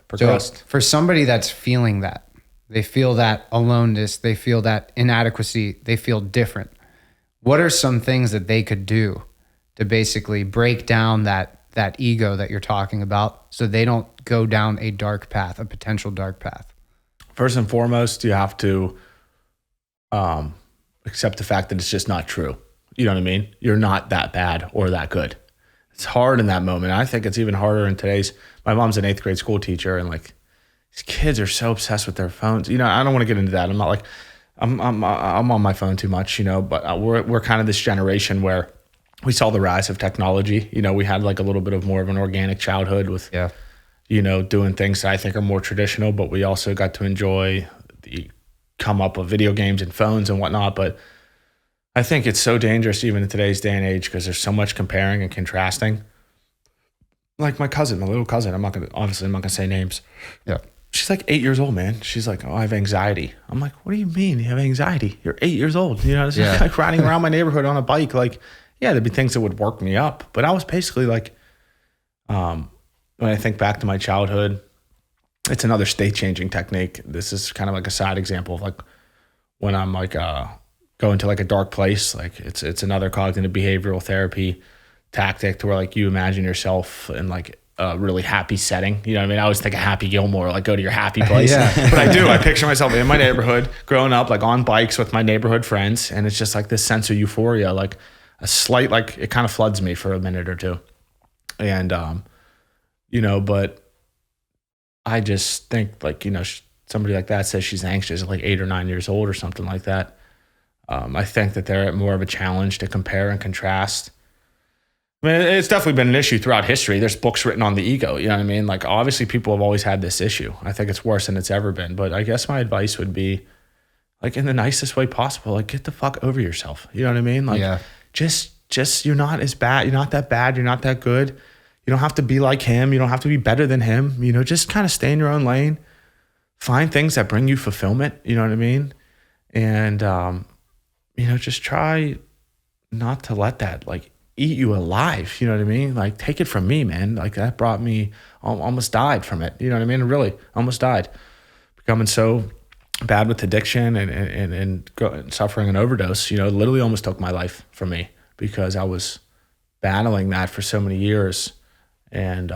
progressed. So for somebody that's feeling that, they feel that aloneness, they feel that inadequacy, they feel different. What are some things that they could do to basically break down that ego that you're talking about so they don't go down a dark path, a potential dark path? First and foremost, you have to accept the fact that it's just not true. You know what I mean? You're not that bad or that good. It's hard in that moment. I think it's even harder in my mom's an 8th grade school teacher, and like these kids are so obsessed with their phones. You know, I don't want to get into that. I'm not like, I'm on my phone too much, you know, but we're kind of this generation where we saw the rise of technology. You know, we had like a little bit of more of an organic childhood with, you know, doing things that I think are more traditional, but we also got to enjoy the come up of video games and phones and whatnot. But I think it's so dangerous even in today's day and age because there's so much comparing and contrasting. Like my little cousin, I'm not gonna say names. Yeah. She's like 8 years old, man. She's like, oh, I have anxiety. I'm like, what do you mean you have anxiety? You're 8 years old. You know, it's like riding around my neighborhood on a bike. Like, yeah, there'd be things that would work me up. But I was basically like, when I think back to my childhood, it's another state-changing technique. This is kind of like a side example of like when I'm like going to like a dark place. Like it's another cognitive behavioral therapy tactic to where like you imagine yourself in like a really happy setting. You know what I mean? I always think of Happy Gilmore, like go to your happy place. But I do. I picture myself in my neighborhood growing up, like on bikes with my neighborhood friends. And it's just like this sense of euphoria, like a slight, like it kind of floods me for a minute or two. And, you know, but I just think like, you know, somebody like that says she's anxious at like 8 or 9 years old or something like that. I think that they're at more of a challenge to compare and contrast. I mean, it's definitely been an issue throughout history. There's books written on the ego. You know what I mean? Like, obviously, people have always had this issue. I think it's worse than it's ever been. But I guess my advice would be, like, in the nicest way possible, like, get the fuck over yourself. You know what I mean? Like, just you're not as bad. You're not that bad. You're not that good. You don't have to be like him. You don't have to be better than him. You know, just kind of stay in your own lane. Find things that bring you fulfillment. You know what I mean? And, you know, just try not to let that, like, eat you alive. You know what I mean? Like, take it from me, man. Like, that brought me, almost died from it. You know what I mean? Really, almost died. Becoming so bad with addiction and suffering an overdose, you know, literally almost took my life from me because I was battling that for so many years. And,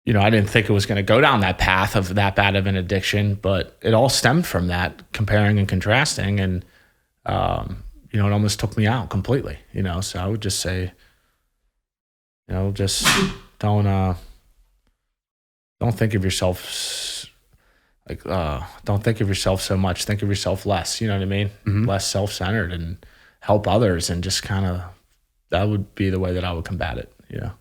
you know, I didn't think it was going to go down that path of that bad of an addiction, but it all stemmed from that comparing and contrasting. And, you know, it almost took me out completely, you know? So I would just say, you know, just don't think of yourself like, don't think of yourself so much. Think of yourself less, you know what I mean? Mm-hmm. Less self-centered and help others and just kind of, that would be the way that I would combat it, you know?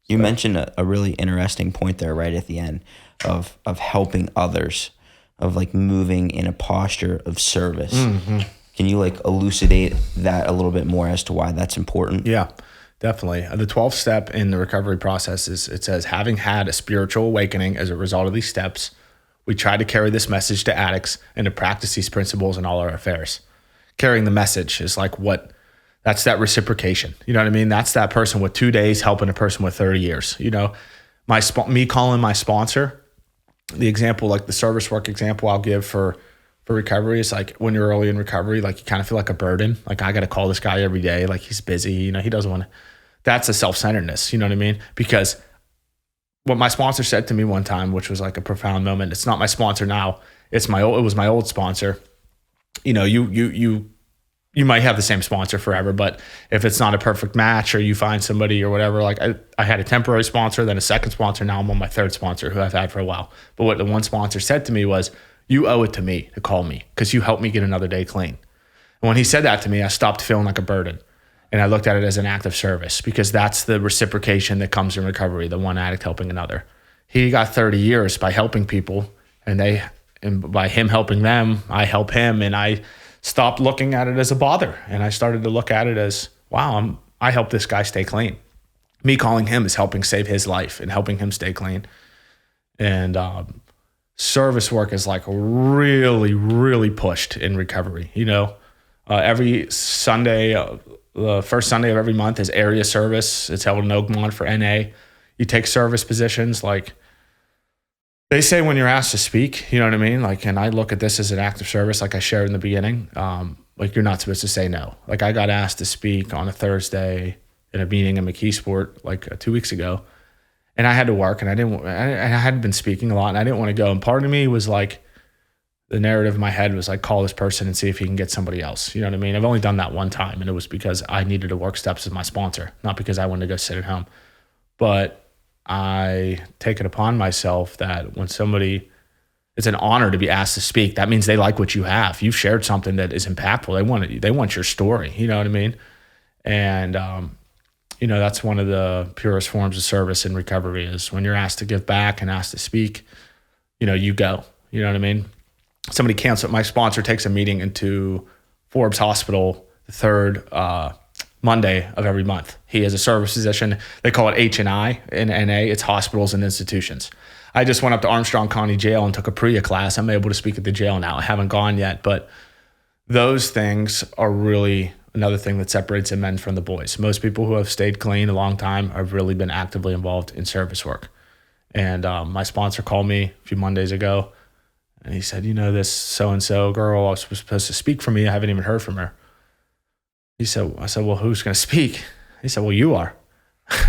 You mentioned a really interesting point there right at the end of helping others, of like moving in a posture of service. Mm-hmm. Can you like elucidate that a little bit more as to why that's important? Yeah, definitely. The 12th step in the recovery process is, it says, having had a spiritual awakening as a result of these steps, we try to carry this message to addicts and to practice these principles in all our affairs. Carrying the message is like that's that reciprocation. You know what I mean? That's that person with 2 days helping a person with 30 years. You know, me calling my sponsor, the example, like the service work example I'll give for recovery is like when you're early in recovery, like you kind of feel like a burden. Like I got to call this guy every day. Like he's busy, you know, he doesn't want to, that's a self-centeredness. You know what I mean? Because what my sponsor said to me one time, which was like a profound moment, it's not my sponsor now. It was my old sponsor. You know, you might have the same sponsor forever, but if it's not a perfect match or you find somebody or whatever, like I had a temporary sponsor, then a second sponsor. Now I'm on my third sponsor who I've had for a while. But what the one sponsor said to me was, you owe it to me to call me because you helped me get another day clean. And when he said that to me, I stopped feeling like a burden. And I looked at it as an act of service because that's the reciprocation that comes in recovery, the one addict helping another. He got 30 years by helping people and by him helping them, I help him. And I stopped looking at it as a bother. And I started to look at it as, wow, I help this guy stay clean. Me calling him is helping save his life and helping him stay clean. And service work is like really, really pushed in recovery. You know, every Sunday, the first Sunday of every month is area service. It's held in Oakmont for NA. You take service positions like They say when you're asked to speak, you know what I mean? Like, and I look at this as an act of service, like I shared in the beginning. Like, you're not supposed to say no. Like, I got asked to speak on a Thursday in a meeting in McKeesport like 2 weeks ago, and I had to work, and I hadn't been speaking a lot, and I didn't want to go. And part of me was like, the narrative in my head was like, call this person and see if he can get somebody else. You know what I mean? I've only done that one time, and it was because I needed to work steps with my sponsor, not because I wanted to go sit at home. But I take it upon myself that when somebody, it's an honor to be asked to speak. That means they like what you have. You've shared something that is impactful. They want your story. You know what I mean? And, that's one of the purest forms of service in recovery is when you're asked to give back and asked to speak, you go. You know what I mean? Somebody canceled. My sponsor takes a meeting into Forbes Hospital the third Monday of every month. He has a service physician. They call it H&I in NA. It's hospitals and institutions. I just went up to Armstrong County Jail and took a PREA class. I'm able to speak at the jail now. I haven't gone yet, but those things are really another thing that separates the men from the boys. Most people who have stayed clean a long time have really been actively involved in service work. And my sponsor called me a few Mondays ago, and he said, this so-and-so girl was supposed to speak for me. I haven't even heard from her. I said, well, who's going to speak? He said, well, you are.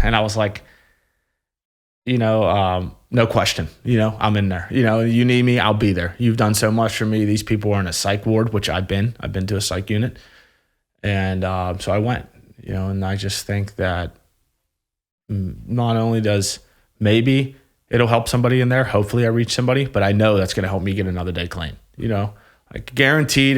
And I was like, no question. I'm in there. You need me, I'll be there. You've done so much for me. These people are in a psych ward, which I've been to a psych unit. And so I went, and I just think that not only does maybe it'll help somebody in there. Hopefully I reach somebody, but I know that's going to help me get another day clean. Like guaranteed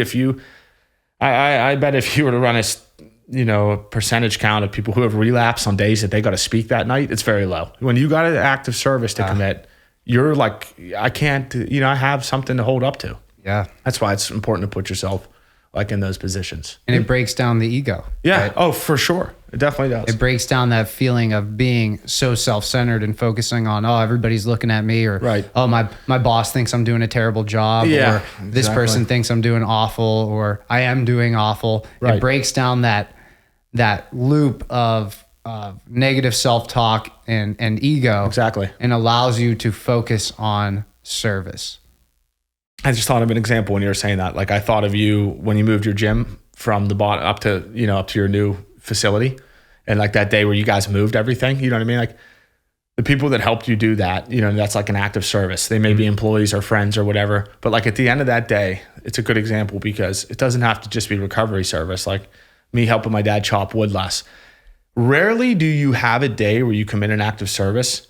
I bet if you were to run a percentage count of people who have relapsed on days that they got to speak that night, it's very low. When you got an active service to commit, you're like, I can't, I have something to hold up to. Yeah. That's why it's important to put yourself like in those positions. And it breaks down the ego. Yeah. Right? Oh, for sure. It definitely does. It breaks down that feeling of being so self-centered and focusing on, everybody's looking at me, or, right. My boss thinks I'm doing a terrible job, or this person thinks I'm doing awful, or I am doing awful. Right. It breaks down that loop of negative self-talk and ego. Exactly. And allows you to focus on service. I just thought of an example when you were saying that. Like, I thought of you when you moved your gym from the bottom up to your new facility, and like that day where you guys moved everything. You know what I mean? Like, the people that helped you do that, that's like an act of service. They may be employees or friends or whatever, but like at the end of that day, it's a good example because it doesn't have to just be recovery service. Like me helping my dad chop wood less. Rarely do you have a day where you commit an act of service.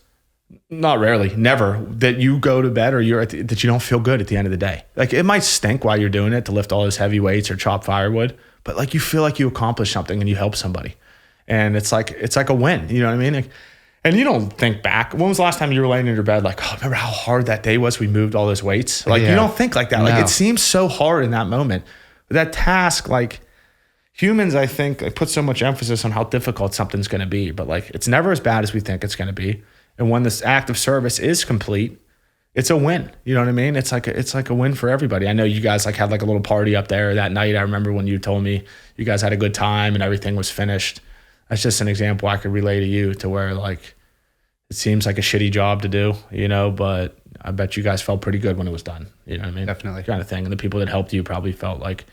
Not rarely, never, that you go to bed or that you don't feel good at the end of the day. Like, it might stink while you're doing it to lift all those heavy weights or chop firewood, but like you feel like you accomplished something and you help somebody, and it's like a win. You know what I mean? Like, and you don't think back. When was the last time you were laying in your bed like, remember how hard that day was? We moved all those weights. Like, you don't think like that. No. Like, it seems so hard in that moment. But that task, like, humans, I think, like, put so much emphasis on how difficult something's going to be, but like, it's never as bad as we think it's going to be. And when this act of service is complete, it's a win. You know what I mean? It's like a win for everybody. I know you guys like had like a little party up there that night. I remember when you told me you guys had a good time and everything was finished. That's just an example I could relay to you, to where like it seems like a shitty job to do, but I bet you guys felt pretty good when it was done. You know what I mean? Definitely. Kind of thing. And the people that helped you probably felt like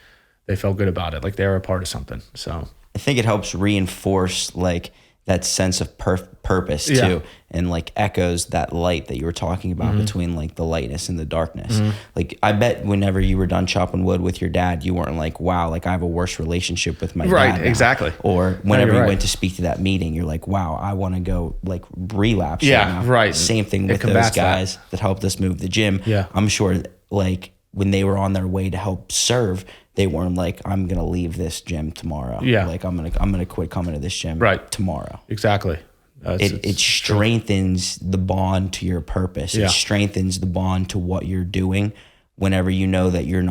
they felt good about it, like they were a part of something. So I think it helps reinforce like that sense of purpose too, and like echoes that light that you were talking about between like the lightness and the darkness. Like, I bet whenever you were done chopping wood with your dad, you weren't like, wow, like I have a worse relationship with my dad. Right, now. exactly. Or whenever you went to speak to that meeting, you're like, wow, I want to go like relapse. Yeah, right. Same thing with those guys that helped us move the gym. Yeah. I'm sure like when they were on their way to help serve, they weren't like, I'm going to leave this gym tomorrow. Yeah. Like, I'm going to quit coming to this gym tomorrow. Exactly. It strengthens the bond to your purpose. Yeah. It strengthens the bond to what you're doing whenever you know that you're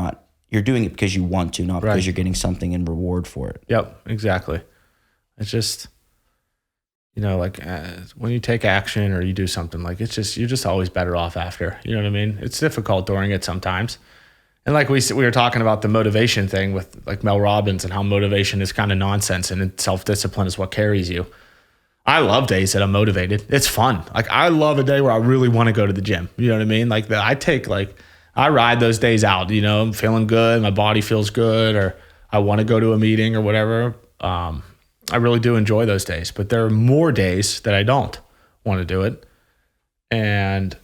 doing it because you want to, not because you're getting something in reward for it. Yep, exactly. It's just, like when you take action or you do something, like you're just always better off after. You know what I mean? It's difficult during it sometimes. And like we were talking about the motivation thing with like Mel Robbins and how motivation is kind of nonsense and self-discipline is what carries you. I love days that I'm motivated. It's fun. Like I love a day where I really want to go to the gym. You know what I mean? Like I ride those days out, you know, I'm feeling good. My body feels good, or I want to go to a meeting or whatever. I really do enjoy those days, but there are more days that I don't want to do it. And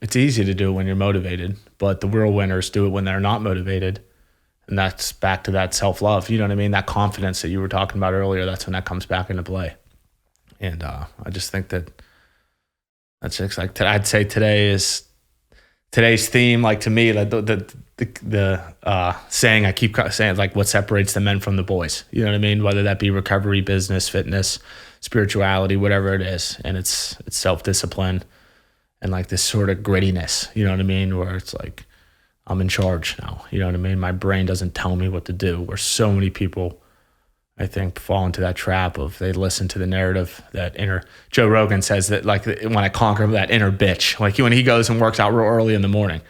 it's easy to do it when you're motivated, but the real winners do it when they're not motivated. And that's back to that self-love. You know what I mean? That confidence that you were talking about earlier, that's when that comes back into play. And I just think that's just like, I'd say today's theme, like to me, like the saying I keep saying, like what separates the men from the boys. You know what I mean? Whether that be recovery, business, fitness, spirituality, whatever it is. And it's self-discipline and like this sort of grittiness, you know what I mean? Where it's like, I'm in charge now. You know what I mean? My brain doesn't tell me what to do. Where so many people, I think, fall into that trap of they listen to the narrative, that inner. Joe Rogan says that, like, when I conquer that inner bitch, like when he goes and works out real early in the morning,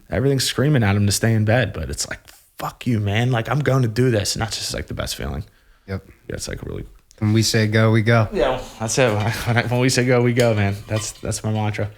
everything's screaming at him to stay in bed. But it's like, fuck you, man. Like, I'm going to do this. And that's just like the best feeling. Yep. Yeah, it's like really. When we say go, we go. Yeah, that's it. When we say go, we go, man. That's my mantra.